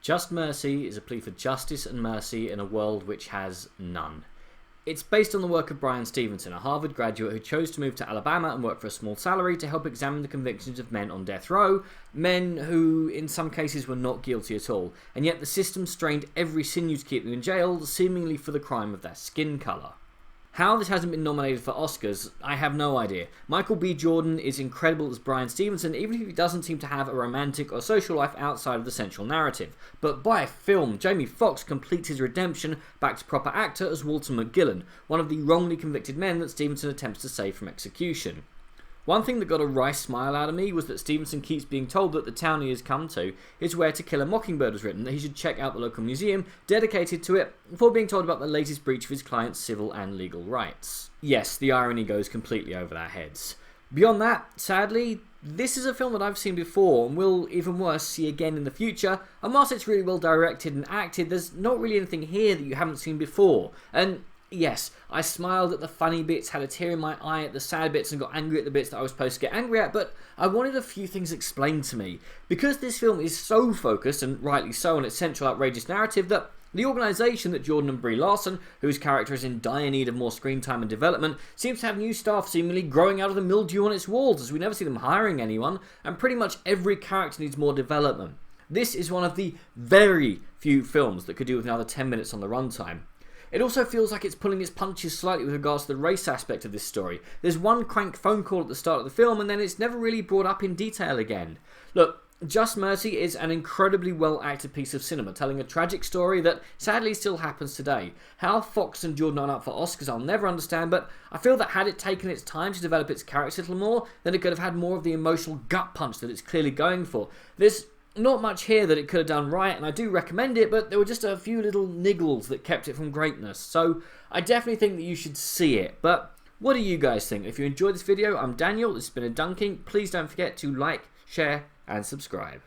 Just Mercy is a plea for justice and mercy in a world which has none. It's based on the work of Bryan Stevenson, a Harvard graduate who chose to move to Alabama and work for a small salary to help examine the convictions of men on death row, men who in some cases were not guilty at all, and yet the system strained every sinew to keep them in jail, seemingly for the crime of their skin colour. How this hasn't been nominated for Oscars, I have no idea. Michael B. Jordan is incredible as Bryan Stevenson, even if he doesn't seem to have a romantic or social life outside of the central narrative. But by film, Jamie Foxx completes his redemption back to proper actor as Walter McGillen, one of the wrongly convicted men that Stevenson attempts to save from execution. One thing that got a wry smile out of me was that Stevenson keeps being told that the town he has come to is where To Kill a Mockingbird was written, that he should check out the local museum dedicated to it before being told about the latest breach of his client's civil and legal rights. Yes, the irony goes completely over their heads. Beyond that, sadly, this is a film that I've seen before and will, even worse, see again in the future, and whilst it's really well directed and acted, there's not really anything here that you haven't seen before. And yes, I smiled at the funny bits, had a tear in my eye at the sad bits, and got angry at the bits that I was supposed to get angry at, but I wanted a few things explained to me. Because this film is so focused, and rightly so, on its central outrageous narrative, that the organisation that Jordan and Brie Larson, whose character is in dire need of more screen time and development, seems to have new staff seemingly growing out of the mildew on its walls, as we never see them hiring anyone, and pretty much every character needs more development. This is one of the very few films that could do with another 10 minutes on the runtime. It also feels like it's pulling its punches slightly with regards to the race aspect of this story. There's one crank phone call at the start of the film and then it's never really brought up in detail again. Look, Just Mercy is an incredibly well acted piece of cinema, telling a tragic story that sadly still happens today. How Foxx and Jordan aren't up for Oscars I'll never understand, but I feel that had it taken its time to develop its character a little more, then it could have had more of the emotional gut punch that it's clearly going for. There's not much here that it could have done right, and I do recommend it, but there were just a few little niggles that kept it from greatness. So I definitely think that you should see it. But what do you guys think? If you enjoyed this video, I'm Daniel, this has been a Dunking. Please don't forget to like, share, and subscribe.